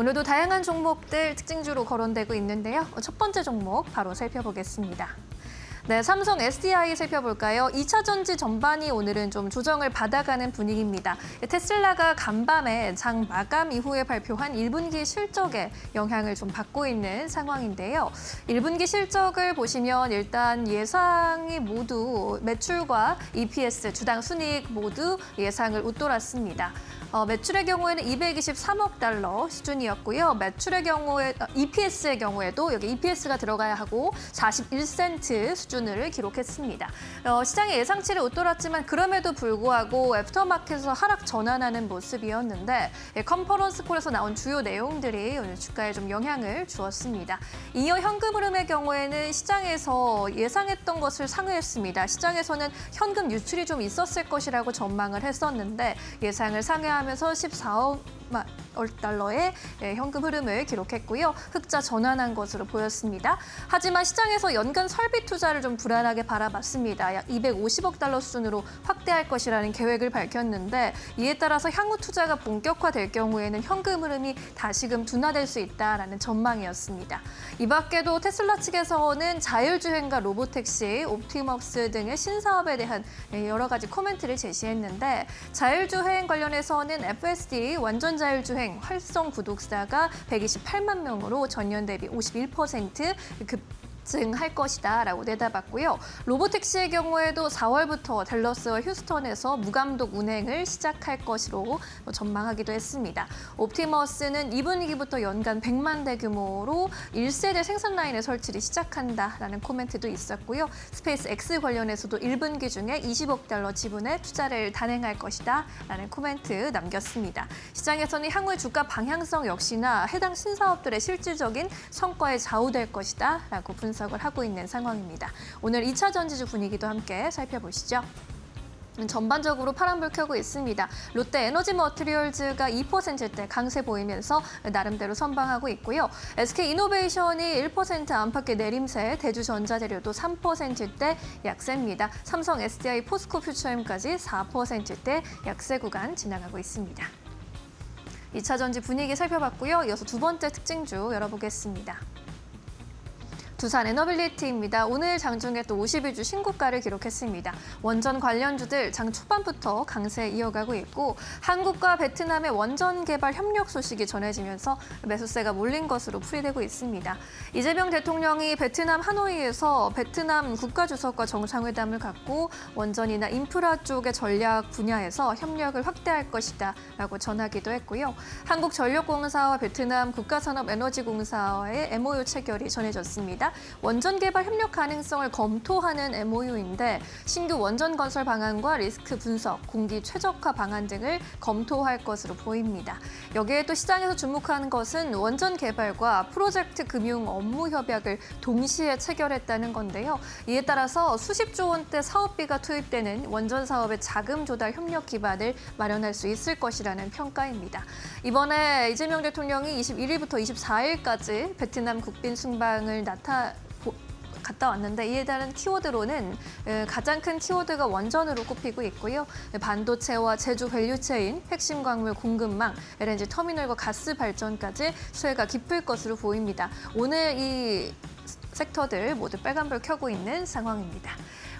오늘도 다양한 종목들 특징주로 거론되고 있는데요. 첫 번째 종목 바로 살펴보겠습니다. 네, 삼성 SDI 살펴볼까요? 2차 전지 전반이 오늘은 좀 조정을 받아가는 분위기입니다. 테슬라가 간밤에 장 마감 이후에 발표한 1분기 실적에 영향을 좀 받고 있는 상황인데요. 1분기 실적을 보시면 일단 예상이 모두 매출과 EPS, 주당 순이익 모두 예상을 웃돌았습니다. 매출의 경우에는 223억 달러 수준이었고요. 매출의 경우에 EPS의 경우에도 여기 EPS가 들어가야 하고 41센트 수준을 기록했습니다. 시장의 예상치를 웃돌았지만 그럼에도 불구하고 애프터마켓에서 하락 전환하는 모습이었는데 컨퍼런스 콜에서 나온 주요 내용들이 오늘 주가에 좀 영향을 주었습니다. 이어 현금 흐름의 경우에는 시장에서 예상했던 것을 상회했습니다. 시장에서는 현금 유출이 좀 있었을 것이라고 전망을 했었는데 예상을 상회하면서 14억 달러의 현금 흐름을 기록했고요. 흑자 전환한 것으로 보였습니다. 하지만 시장에서 연간 설비 투자를 좀 불안하게 바라봤습니다. 약 250억 달러 수준으로 확대할 것이라는 계획을 밝혔는데 이에 따라서 향후 투자가 본격화될 경우에는 현금 흐름이 다시금 둔화될 수 있다라는 전망이었습니다. 이 밖에도 테슬라 측에서는 자율주행과 로보택시, 옵티머스 등의 신사업에 대한 여러 가지 코멘트를 제시했는데 자율주행 관련해서는 FSD 완전 자율주행 활성 구독자가 128만 명으로 전년 대비 51% 급증할 것이다라고 내다봤고요. 로보택시의 경우에도 4월부터 댈러스와 휴스턴에서 무감독 운행을 시작할 것으로 전망하기도 했습니다. 옵티머스는 2분기부터 연간 100만 대 규모로 1세대 생산 라인의 설치를 시작한다라는 코멘트도 있었고요. 스페이스 X 관련해서도 1분기 중에 20억 달러 지분에 투자를 단행할 것이다라는 코멘트 남겼습니다. 시장에서는 향후의 주가 방향성 역시나 해당 신사업들의 실질적인 성과에 좌우될 것이다라고 분석을 하고 있는 상황입니다. 오늘 2차 전지주 분위기도 함께 살펴보시죠. 전반적으로 파란불 켜고 있습니다. 롯데 에너지 머티리얼즈가 2%대 강세 보이면서 나름대로 선방하고 있고요. SK이노베이션이 1% 안팎의 내림세, 대주전자재료도 3%대 약세입니다. 삼성 SDI 포스코 퓨처엠까지 4%대 약세 구간 지나가고 있습니다. 2차 전지 분위기 살펴봤고요. 이어서 두 번째 특징주 열어보겠습니다. 두산 에너빌리티입니다. 오늘 장중에 또 51주 신고가를 기록했습니다. 원전 관련주들 장 초반부터 강세 이어가고 있고 한국과 베트남의 원전 개발 협력 소식이 전해지면서 매수세가 몰린 것으로 풀이되고 있습니다. 이재명 대통령이 베트남 하노이에서 베트남 국가주석과 정상회담을 갖고 원전이나 인프라 쪽의 전략 분야에서 협력을 확대할 것이다 라고 전하기도 했고요. 한국전력공사와 베트남 국가산업에너지공사와의 MOU 체결이 전해졌습니다. 원전 개발 협력 가능성을 검토하는 MOU인데 신규 원전 건설 방안과 리스크 분석, 공기 최적화 방안 등을 검토할 것으로 보입니다. 여기에 또 시장에서 주목하는 것은 원전 개발과 프로젝트 금융 업무 협약을 동시에 체결했다는 건데요. 이에 따라서 수십조 원대 사업비가 투입되는 원전 사업의 자금 조달 협력 기반을 마련할 수 있을 것이라는 평가입니다. 이번에 이재명 대통령이 21일부터 24일까지 베트남 국빈 순방을 갔다 왔는데 이에 따른 키워드로는 가장 큰 키워드가 원전으로 꼽히고 있고요. 반도체와 제조 밸류체인, 핵심 광물 공급망, LNG 터미널과 가스 발전까지 수혜가 깊을 것으로 보입니다. 오늘 이 섹터들 모두 빨간불 켜고 있는 상황입니다.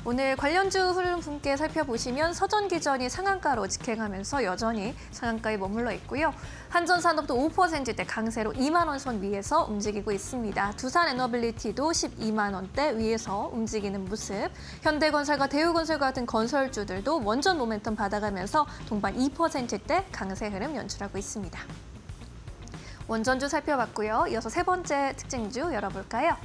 오늘 관련주 흐름 분께 살펴보시면 서전기전이 상한가로 직행하면서 여전히 상한가에 머물러 있고요. 한전산업도 5%대 강세로 2만 원 선 위에서 움직이고 있습니다. 두산 에너빌리티도 12만 원대 위에서 움직이는 모습. 현대건설과 대우건설 같은 건설주들도 원전 모멘텀 받아가면서 동반 2%대 강세 흐름 연출하고 있습니다. 원전주 살펴봤고요. 이어서 세 번째 특징주 열어볼까요?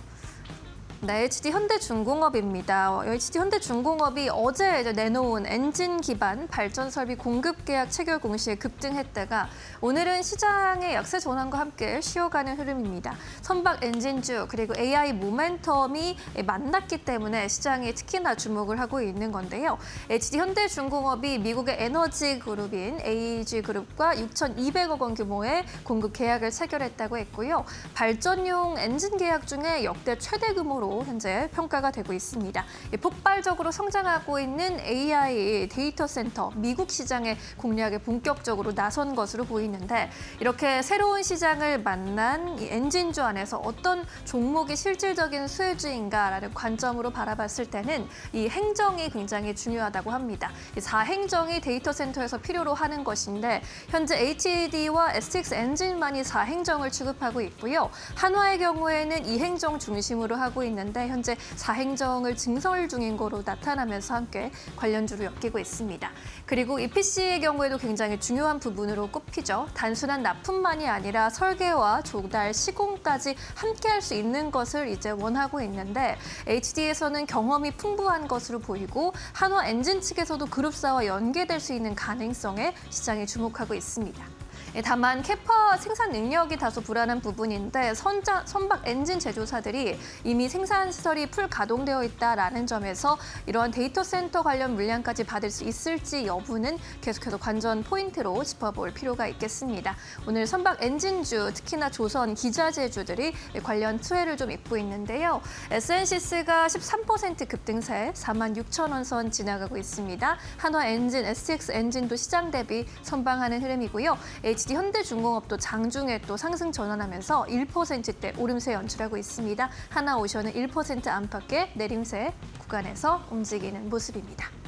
네, HD현대중공업입니다. HD현대중공업이 어제 내놓은 엔진 기반 발전 설비 공급 계약 체결 공시에 급등했다가 오늘은 시장의 약세 전환과 함께 쉬어가는 흐름입니다. 선박 엔진주 그리고 AI 모멘텀이 만났기 때문에 시장이 특히나 주목을 하고 있는 건데요. HD현대중공업이 미국의 에너지 그룹인 AEG그룹과 6,200억 원 규모의 공급 계약을 체결했다고 했고요. 발전용 엔진 계약 중에 역대 최대 규모로 것으로 현재 평가가 되고 있습니다. 폭발적으로 성장하고 있는 AI 데이터 센터 미국 시장의 공략에 본격적으로 나선 것으로 보이는데 이렇게 새로운 시장을 만난 이 엔진주 안에서 어떤 종목이 실질적인 수혜주인가라는 관점으로 바라봤을 때는 이 행정이 굉장히 중요하다고 합니다. 이 4행정이 데이터 센터에서 필요로 하는 것인데 현재 HDD와 STX 엔진만이 4행정을 취급하고 있고요. 한화의 경우에는 2행정 중심으로 하고 있는데 현재 4행정을 증설 중인 거로 나타나면서 함께 관련주로 엮이고 있습니다. 그리고 EPC의 경우에도 굉장히 중요한 부분으로 꼽히죠. 단순한 납품만이 아니라 설계와 조달, 시공까지 함께 할 수 있는 것을 이제 원하고 있는데 HD에서는 경험이 풍부한 것으로 보이고 한화 엔진 측에서도 그룹사와 연계될 수 있는 가능성에 시장이 주목하고 있습니다. 다만 캐파 생산 능력이 다소 불안한 부분인데 선박 엔진 제조사들이 이미 생산 시설이 풀 가동되어 있다라는 점에서 이러한 데이터 센터 관련 물량까지 받을 수 있을지 여부는 계속해서 관전 포인트로 짚어볼 필요가 있겠습니다. 오늘 선박 엔진주, 특히나 조선 기자재주들이 관련 수혜를 좀 입고 있는데요. SNC스가 13% 급등세 46,000원 선 지나가고 있습니다. 한화 엔진, STX 엔진도 시장 대비 선방하는 흐름이고요. HD 현대중공업도 장중에 또 상승 전환하면서 1%대 오름세 연출하고 있습니다. 하나오션은 1% 안팎의 내림세 구간에서 움직이는 모습입니다.